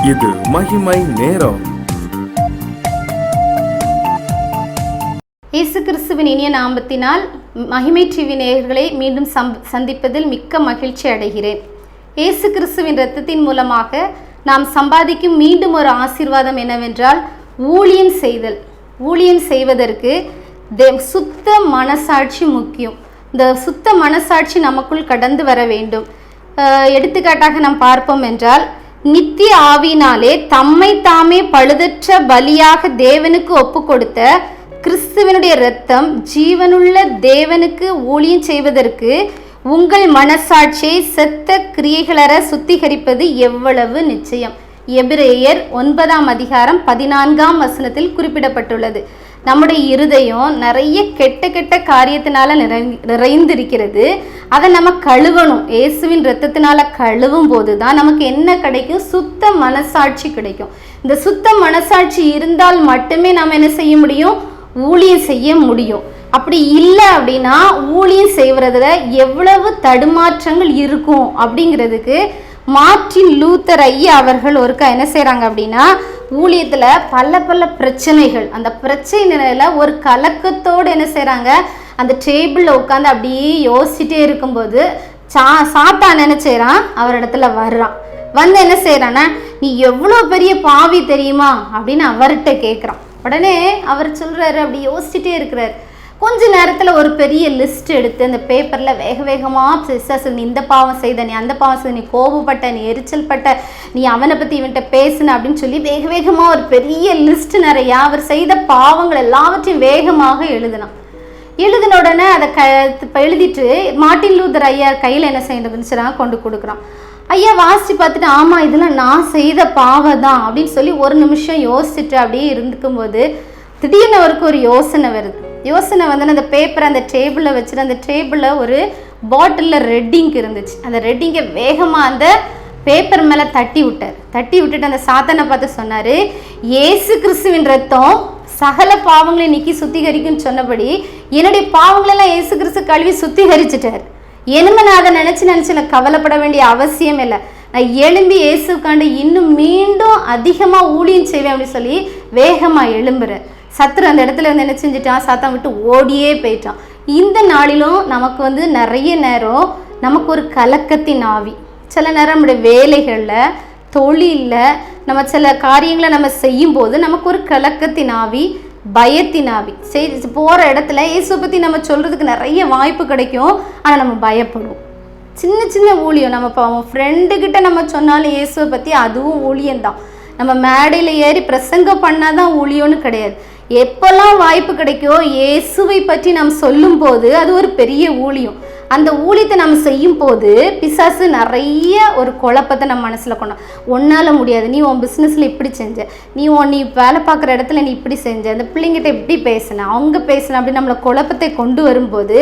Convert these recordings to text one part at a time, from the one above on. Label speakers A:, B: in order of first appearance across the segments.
A: இது மகிமை நேரம்.
B: இயேசு கிறிஸ்துவின் இனிய நாமத்தினால் மகிமை டிவி நேயர்களை மீண்டும் சந்திப்பதில் மிக்க மகிழ்ச்சி அடைகிறேன். இயேசு கிறிஸ்துவின் இரத்தத்தின் மூலமாக நாம் சம்பாதிக்கும் மீண்டும் ஒரு ஆசீர்வாதம் என்னவென்றால் ஊழியம் செய்தல். ஊழியம் செய்வதற்கு சுத்த மனசாட்சி முக்கியம். இந்த சுத்த மனசாட்சி நமக்குள் கடந்து வர வேண்டும். எடுத்துக்காட்டாக நாம் பார்ப்போம் என்றால், நித்திய ஆவியினாலே தம்மை தாமே பழுதற்ற பலியாக தேவனுக்கு ஒப்பு கொடுத்த கிறிஸ்துவனுடைய இரத்தம் ஜீவனுள்ள தேவனுக்கு ஊழியம் செய்வதற்கு உங்கள் மனசாட்சியை செத்த கிரியைகளற சுத்திகரிப்பது எவ்வளவு நிச்சயம். எபிரேயர் 9:14 குறிப்பிடப்பட்டுள்ளது. நம்முடைய இருதயம் நிறைய கெட்ட காரியத்தினால நிறைந்திருக்கிறது. அதை நம்ம கழுவணும். இயேசுவின் இரத்தத்தினால கழுவும் போது தான் நமக்கு என்ன கிடைக்கும்? சுத்த மனசாட்சி கிடைக்கும். இந்த சுத்த மனசாட்சி இருந்தால் மட்டுமே நம்ம என்ன செய்ய முடியும்? ஊழியம் செய்ய முடியும். அப்படி இல்லை அப்படின்னா ஊழியம் செய்வதில் எவ்வளவு தடுமாற்றங்கள் இருக்கும் அப்படிங்கிறதுக்கு மார்ட்டின் லூத்தர் ஐயா அவர்கள் ஒருக்கா என்ன செய்கிறாங்க அப்படின்னா, ஊழியத்தில் பல பிரச்சனைகள், அந்த பிரச்சனையில ஒரு கலக்கத்தோடு என்ன செய்கிறாங்க, அந்த டேபிளில் உட்காந்து அப்படியே யோசிச்சுட்டே இருக்கும்போது சாத்தான் என்ன செய்கிறான், அவர் இடத்துல வர்றான். வந்து என்ன செய்கிறான்னா, நீ எவ்வளோ பெரிய பாவி தெரியுமா அப்படின்னு அவர்கிட்ட கேட்குறான். உடனே அவர் சொல்கிறாரு, அப்படி யோசிச்சுட்டே இருக்கிறார். கொஞ்ச நேரத்தில் ஒரு பெரிய லிஸ்ட் எடுத்து அந்த பேப்பரில் வேகமாக நீ இந்த பாவம் செய்த, நீ அந்த பாவம் செய்த, நீ கோபப்பட்ட, நீ எரிச்சல் பட்ட, நீ அவனை பற்றி இவன்கிட்ட பேசுன அப்படின்னு சொல்லி வேகமாக ஒரு பெரிய லிஸ்ட் நிறையா அவர் செய்த பாவங்கள் எல்லாவற்றையும் வேகமாக எழுதின உடனே அதை எழுதிட்டு மார்ட்டின் லூத்தர் ஐயா கையில் என்ன செய்யணும்னு கொண்டு கொடுக்குறான். ஐயா வாசித்து பார்த்துட்டு, ஆமாம் இதெல்லாம் நான் செய்த பாவம் தான் அப்படின்னு சொல்லி ஒரு நிமிஷம் யோசிச்சுட்டு அப்படியே இருந்துக்கும்போது திடீர்னு அவருக்கு ஒரு யோசனை வருது. யோசனை வந்து அந்த பேப்பரை அந்த டேபிளில் வச்சுட்டு, அந்த டேபிளில் ஒரு பாட்டிலில் ரெட்டிங் இருந்துச்சு. அந்த ரெட்டிங்கை வேகமாக அந்த பேப்பர் மேலே தட்டி விட்டுட்டு அந்த சாத்தானை பார்த்து சொன்னார், இயேசு கிறிஸ்துவின் ரத்தம் சகல பாவங்களை நீக்கி சுத்திகரிக்குன்னு சொன்னபடி என்னுடைய பாவங்களெல்லாம் இயேசு கிறிஸ்து கழுவி சுத்திகரிச்சுட்டார். இனிமே நான் அதை நினச்சி கவலைப்பட வேண்டிய அவசியம் இல்லை. நான் எழும்பி இயேசுக்காண்டு இன்னும் மீண்டும் அதிகமாக ஊழியம் செய்வேன் அப்படின்னு சொல்லி வேகமாக எழும்புறேன். சத்துரு அந்த இடத்துல வந்து என்ன செஞ்சுட்டான், சாத்தான் விட்டு ஓடியே போயிட்டான். இந்த நாளிலும் நமக்கு வந்து நிறைய நேரம் நமக்கு ஒரு கலக்கத்தின் ஆவி. சில நேரம் நம்முடைய வேலைகளில், தொழிலில், நம்ம சில காரியங்களை நம்ம செய்யும்போது நமக்கு ஒரு கலக்கத்தின் ஆவி, பயத்தின் ஆவி. சரி, போகிற இடத்துல இயேசுவை பற்றி நம்ம சொல்கிறதுக்கு நிறைய வாய்ப்பு கிடைக்கும். ஆனால் நம்ம பயப்படுவோம். சின்ன ஊழியம் நம்ம அவன் ஃப்ரெண்டுக்கிட்ட நம்ம சொன்னாலும் இயேசுவை பற்றி அதுவும் ஊழியம்தான். நம்ம மேடையில் ஏறி பிரசங்கம் பண்ணால் தான் ஊழியம்னு கிடையாது. எப்போல்லாம் வாய்ப்பு கிடைக்கோ இயேசுவை பற்றி நாம் சொல்லும்போது அது ஒரு பெரிய ஊழியம். அந்த ஊழியத்தை நம்ம செய்யும் போது பிசாசு நிறைய ஒரு குழப்பத்தை நம்ம மனசில் கொண்டோம். ஒன்றால் முடியாது, நீ உன் பிஸ்னஸில் இப்படி செஞ்ச, நீ வேலை பார்க்குற இடத்துல நீ இப்படி செஞ்ச, அந்த பிள்ளைங்கிட்ட இப்படி பேசின, அவங்க பேசின, அப்படி நம்மளை குழப்பத்தை கொண்டு வரும்போது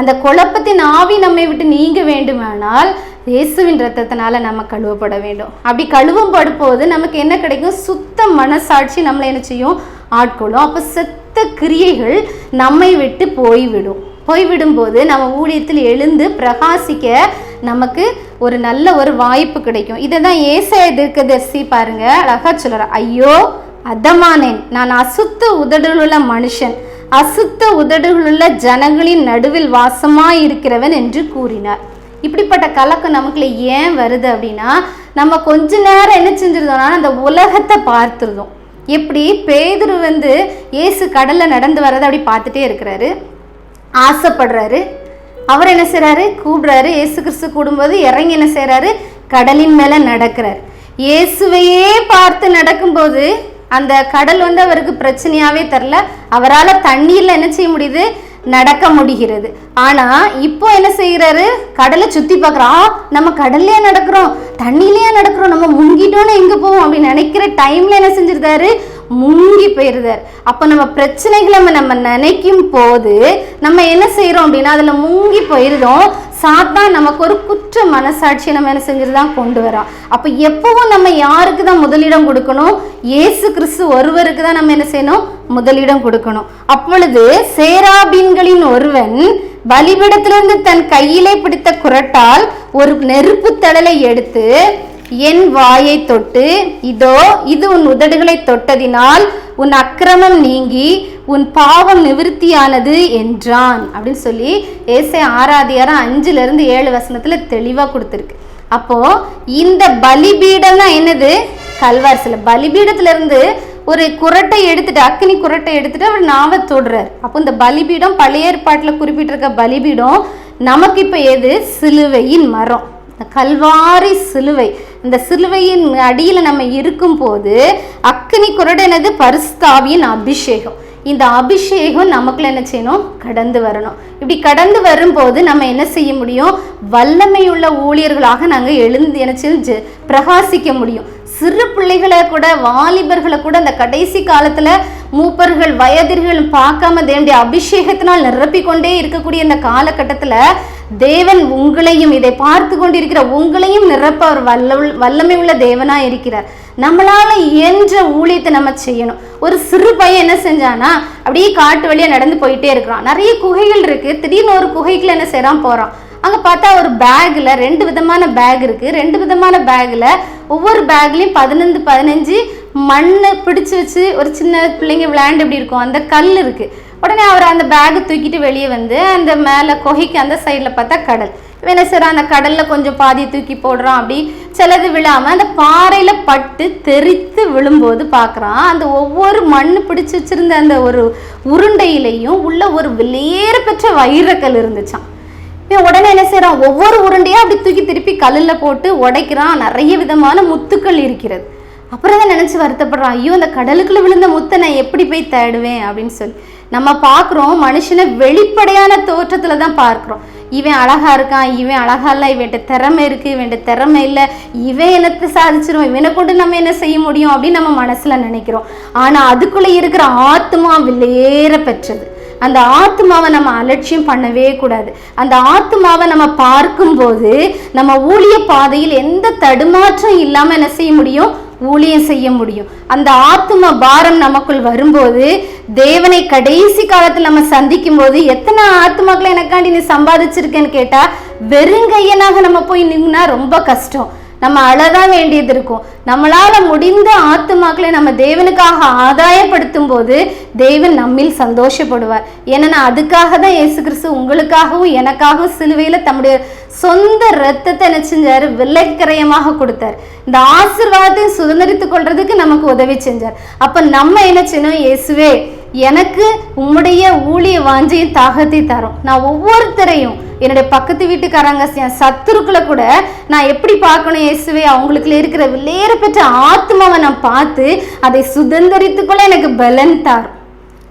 B: அந்த குழப்பத்தின் ஆவி நம்மை விட்டு நீங்க வேண்டுமானால் இயேசுவின் ரத்தத்தினால நம்ம கழுவப்பட வேண்டும். அப்படி கழுவப்படும் போது நமக்கு என்ன கிடைக்கும்? சுத்த மனசாட்சி நம்மளை என்ன செய்யும்? ஆட்கொள்ளும். அப்போ செத்த கிரியைகள் நம்மை விட்டு போய்விடும்போது நம்ம ஊழியத்தில் எழுந்து பிரகாசிக்க நமக்கு ஒரு நல்ல ஒரு வாய்ப்பு கிடைக்கும். இதை தான் ஏசாயா தீர்க்கதரிசி பாருங்க அழகா சொல்றார், ஐயோ அதமானேன், நான் அசுத்த உதடுகளுள்ள மனுஷன், அசுத்த உதடுகளுள்ள ஜனங்களின் நடுவில் வாசமாய் இருக்கிறவன் என்று கூறினார். இப்படிப்பட்ட கலக்கம் நமக்குள்ள ஏன் வருது அப்படின்னா, நம்ம கொஞ்ச நேரம் என்ன செஞ்சிருந்தோம்னா அந்த உலகத்தை பார்த்துருந்தோம். எப்படி பேதுரு வந்து இயேசு கடலில் நடந்து வர்றதை அப்படி பார்த்துட்டே இருக்கிறாரு, ஆசைப்படுறாரு. அவர் என்ன செய்கிறாரு? கூப்பிடுறாரு. இயேசு கிறிஸ்து கூடும்போது இறங்கி என்ன செய்கிறாரு? கடலின் மேலே நடக்கிறார். இயேசுவையே பார்த்து நடக்கும்போது அந்த கடல் வந்து அவருக்கு பிரச்சனையாகவே தெரில. அவரால் தண்ணீரில் என்ன செய்ய முடியுது? நடக்க முடிகிறது. ஆனால் இப்போ என்ன செய்கிறாரு? கடலை சுற்றி பார்க்குறோம். நம்ம கடல்லையே நடக்கிறோம், தண்ணியிலேயே நடக்கிறோம், நம்ம முங்கிட்டோன்னு எங்கே போவோம் அப்படின்னு நினைக்கிற டைமில் என்ன செஞ்சிருந்தாரு? முங்கி போயிருந்தார். அப்போ நம்ம பிரச்சனைகளை நம்ம நினைக்கும் போது நம்ம என்ன செய்கிறோம் அப்படின்னா அதில் முங்கி போயிருந்தோம். சாத்தான் நமக்கு ஒரு குற்ற மனசாட்சியை நம்ம என்ன செஞ்சுதான் கொண்டு வரோம். அப்போ எப்பவும் நம்ம யாருக்கு தான் முதலிடம் கொடுக்கணும்? இயேசு கிறிஸ்து ஒருவருக்கு தான் நம்ம என்ன செய்யணும்? முதலிடம் கொடுக்கணும். அப்பொழுது சேராபீன்களின் ஒருவன் பலிபீடத்திலிருந்து தன் கையிலே பிடித்த குரட்டால் ஒரு நெருப்பு தழலை எடுத்து என் வாயை தொட்டு, இதோ இது உன் உதடுகளை தொட்டதினால் உன் அக்கிரமம் நீங்கி உன் பாவம் நிவிருத்தியானது என்றான் அப்படின்னு சொல்லி ஏசாயா 6:5-7 தெளிவாக கொடுத்துருக்கு. அப்போ இந்த பலிபீடம் தான் என்னது? கல்வாரி சிலை. பலிபீடத்துல இருந்து ஒரு குரட்டை எடுத்துட்டு, அக்கினி குரட்டை எடுத்துட்டு அவர் நாவை தொடுறார். அப்போ இந்த பலிபீடம் பழைய ஏற்பாட்டில் குறிப்பிட்டிருக்க பலிபீடம் நமக்கு இப்போ எது? சிலுவையின் மரம், கல்வாரி சிலுவை. இந்த சிலுவையின் அடியில் நம்ம இருக்கும்போது அக்கினி குரட்டை என்னது? பரிசுத்த ஆவியின் அபிஷேகம். இந்த அபிஷேகம் நமக்குள்ள என்ன செய்யணும்? கடந்து வரணும். இப்படி கடந்து வரும்போது நம்ம என்ன செய்ய முடியும்? வல்லமையுள்ள ஊழியர்களாக நாங்கள் எழுந்து என்ன பிரகாசிக்க முடியும். சிறு பிள்ளைகளை கூட, வாலிபர்களை கூட அந்த கடைசி காலத்தில் மூப்பர்கள் வயதிர்கள் பார்க்காம தேவனுடைய அபிஷேகத்தினால் நிரப்பிக்கொண்டே இருக்கக்கூடிய இந்த காலகட்டத்தில் தேவன் உங்களையும், இதை பார்த்து கொண்டிருக்கிற உங்களையும் நிரப்ப அவர் வல்லமை உள்ள தேவனாக இருக்கிறார். நம்மளால இயன்ற ஊழியத்தை நம்ம செய்யணும். ஒரு சிறு பையன் என்ன செஞ்சானா, அப்படியே காட்டு வழியாக நடந்து போயிட்டே இருக்கிறான். நிறைய குகைகள் இருக்கு. திடீர்னு ஒரு குகைக்குள்ள என்ன செய்யறான்? போறான். அங்கே பார்த்தா ஒரு பேக்கில் 2 விதமான பேக் இருக்குது. 2 விதமான பேக்கில் ஒவ்வொரு பேக்லேயும் 15 மண் பிடிச்சி வச்சு ஒரு சின்ன பிள்ளைங்க விளையாண்டு எப்படி இருக்கும் அந்த கல் இருக்குது. உடனே அவர் அந்த பேக்கை தூக்கிட்டு வெளியே வந்து அந்த மேலே குகைக்கு அந்த சைடில் பார்த்தா கடல். என்ன செய்றான்? அந்த கடலில் கொஞ்சம் பாதி தூக்கி போடுறான். அப்படி சிலது விழாமல் அந்த பாறையில் பட்டு தெரித்து விழும்போது பார்க்குறான், அந்த ஒவ்வொரு மண் பிடிச்சி வச்சுருந்த அந்த ஒரு உருண்டையிலையும் உள்ள ஒரு வெளியேற பெற்ற வைரக்கல் இருந்துச்சான். உடனே என்ன செய்யறான்? ஒவ்வொரு உருண்டையா அப்படி தூக்கி திருப்பி கல்லில் போட்டு உடைக்கிறான். நிறைய விதமான முத்துக்கள் இருக்கிறது. அப்புறம் தான் நினைச்சு வருத்தப்படுறான், ஐயோ அந்த கடலுக்குள்ள விழுந்த முத்தை நான் எப்படி போய் தேடுவேன் அப்படின்னு சொல்லி. நம்ம பார்க்குறோம், மனுஷனை வெளிப்படையான தோற்றத்துல தான் பார்க்குறோம். இவன் அழகா இருக்கான், இவன் அழகா இல்லை, இவன்கிட்ட திறமை இருக்கு, இவன்கிட்ட திறமை இல்லை, இவன் என்னத்தை சாதிச்சிரும், இவனை கொண்டு நம்ம என்ன செய்ய முடியும் அப்படின்னு நம்ம மனசுல நினைக்கிறோம். ஆனா அதுக்குள்ள இருக்கிற ஆத்மா வெளியேற பெற்றது. அந்த ஆத்மாவை நம்ம அலட்சியம் பண்ணவே கூடாது. அந்த ஆத்மாவை நம்ம பார்க்கும்போது நம்ம ஊழிய பாதையில் எந்த தடுமாற்றம் இல்லாம என்ன செய்ய முடியும்? ஊழியம் செய்ய முடியும். அந்த ஆத்ம பாரம் நமக்குள் வரும்போது தேவனை கடைசி காலத்தில் நம்ம சந்திக்கும் போது, எத்தனை ஆத்மாக்களை எனக்காண்டி நீ சம்பாதிச்சிருக்கேன்னு கேட்டா வெறுங்கையனாக நம்ம போய் நின்னா ரொம்ப கஷ்டம். நம்ம அழதான் வேண்டியது இருக்கும். நம்மளால முடிந்த ஆத்துமாக்களை நம்ம தேவனுக்காக ஆதாயப்படுத்தும் போது தேவன் நம்மில் சந்தோஷப்படுவார். ஏன்னா அதுக்காக தான் இயேசு கிறிஸ்து உங்களுக்காகவும் எனக்காகவும் சிலுவையில தம்முடைய சொந்த இரத்தத்தை என்ன செஞ்சாரு? விலைக்கரையமாக கொடுத்தார். இந்த ஆசீர்வாதத்தை சுதந்திரித்துக் கொள்றதுக்கு நமக்கு உதவி செஞ்சார். அப்ப நம்ம என்ன செய்யணும்? இயேசுவே எனக்கு உம்முடைய ஊழிய வாஞ்சையும் தாகத்தை தரும். நான் ஒவ்வொருத்தரையும், என்னுடைய பக்கத்து வீட்டுக்காரங்க, என் சத்துருக்களை கூட நான் எப்படி பார்க்கணும்? இயேசுவே அவங்களுக்குள்ள இருக்கிற விலையேற பெற்ற ஆத்மாவை நான் பார்த்து அதை சுதந்திரித்துக்கொள்ள எனக்கு பலன் தாரும்.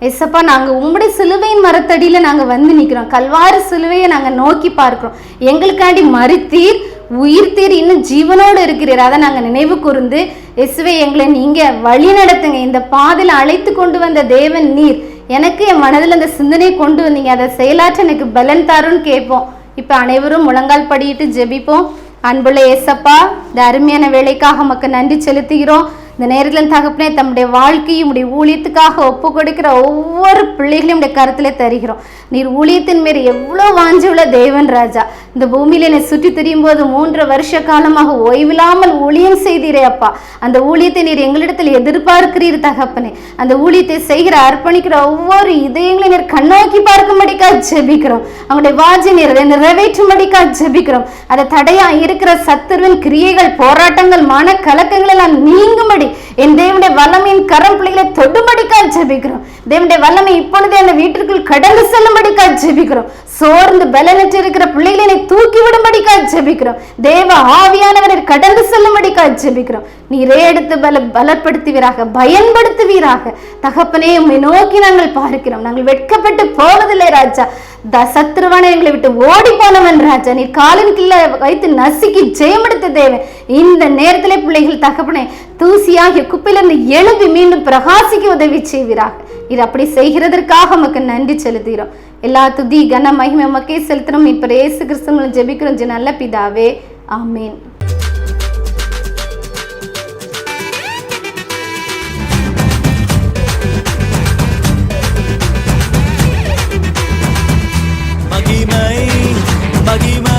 B: ஏசப்பா, நாங்கள் உம்முடைய சிலுவையின் மரத்தடியில் நாங்கள் வந்து நிற்கிறோம். கல்வாரி சிலுவையை நாங்கள் நோக்கி பார்க்கிறோம். எங்களுக்காண்டி மரித்தீர், உயிர்த்தீர், இன்னும் ஜீவனோடு இருக்கிறீர். அதை நாங்கள் நினைவு கூர்ந்து இயேசுவே எங்களை நீங்கள் வழி நடத்துங்க. இந்த பாதையில் அழைத்து கொண்டு வந்த தேவன் நீர். எனக்கு என் மனதில் அந்த சிந்தனையை கொண்டு வந்தீங்க, அதை செயலாற்ற எனக்கு பலன் தாருன்னு கேட்போம். இப்போ அனைவரும் முழங்கால் படியிட்டு ஜெபிப்போம். அன்புள்ள ஏசப்பா, இந்த அருமையான வேலைக்காக நமக்கு நன்றி செலுத்துகிறோம். இந்த நேரத்தில் தகப்பனே, தம்முடைய வாழ்க்கையும் உடைய ஊழியத்துக்காக ஒப்பு கொடுக்கிற ஒவ்வொரு பிள்ளைகளையும் உடைய கருத்தில் தருகிறோம். நீர் ஊழியத்தின் மேல் எவ்வளோ வாஞ்சி உள்ள தேவன் ராஜா. இந்த பூமியில என்னை சுற்றி திரியும் போது 3 வருஷ காலமாக ஓய்வில்லாமல் ஊழியம் செய்தீரே அப்பா. அந்த ஊழியத்தை நீர் எங்களிடத்தில் எதிர்பார்க்கிறீர் தகப்பனே. அந்த ஊழியத்தை செய்கிற அர்ப்பணிக்கிற ஒவ்வொரு இதயங்களையும் நீர் கண்ணோக்கி பார்க்கும்படிக்கா ஜெபிக்கிறோம். அவங்களுடைய வாஞ்சி நீர் நிறைவேற்றும்படிக்கா ஜெபிக்கிறோம். அதை தடையா இருக்கிற சத்துருவின் கிரியைகள், போராட்டங்கள், மன கலக்கங்கள் எல்லாம் நீங்கும்படி என் தேவனுடைய வல்லமையின் கரம் பிள்ளைகளை தொடும்படிக்கா ஜெபிக்கிறோம். தேவனுடைய வல்லமை இப்பொழுதே அந்த வீட்டிற்குள் கடந்து செல்லும்படிக்கா ஜெபிக்கிறோம். சோர்ந்து பலனற்று இருக்கிற பிள்ளைகளை தூக்கி விடும்படிக்கா ஜெபிக்கிறோம். தேவ ஆவியானவரை கடந்து செல்லும்படிக்கா ஜெபிக்கிறோம். நீரே எடுத்து பலப்படுத்துவீராக, பயன்படுத்துவீராக தகப்பனே. உம்மை நோக்கி நாங்கள் பார்க்கிறோம். நாங்கள் வெட்கப்பட்டு போவதில்லை ராஜா. சத்ருவான எங்களை விட்டு ஓடி போனவன் ராஜா. நீர் காலின் கீழே வைத்து நசுக்கி ஜெயமெடுத்த தேவன். இந்த நேரத்திலே பிள்ளைகள் தகப்பனே தூசியாகிய குப்பையிலிருந்து எழும்பி மீண்டும் பிரகாசிக்க உதவி செய்வீராக. இது அப்படி செய்கிறதற்காக நமக்கு நன்றி செலுத்துகிறோம். எல்லா துதி கன மகிமை மக்கே செலுத்துறோம். இப்ப இயேசு கிறிஸ்துவின் ஜெபிக்கிறோம் நல்ல பிதாவே, ஆமேன்.
C: மகிமை மகிமை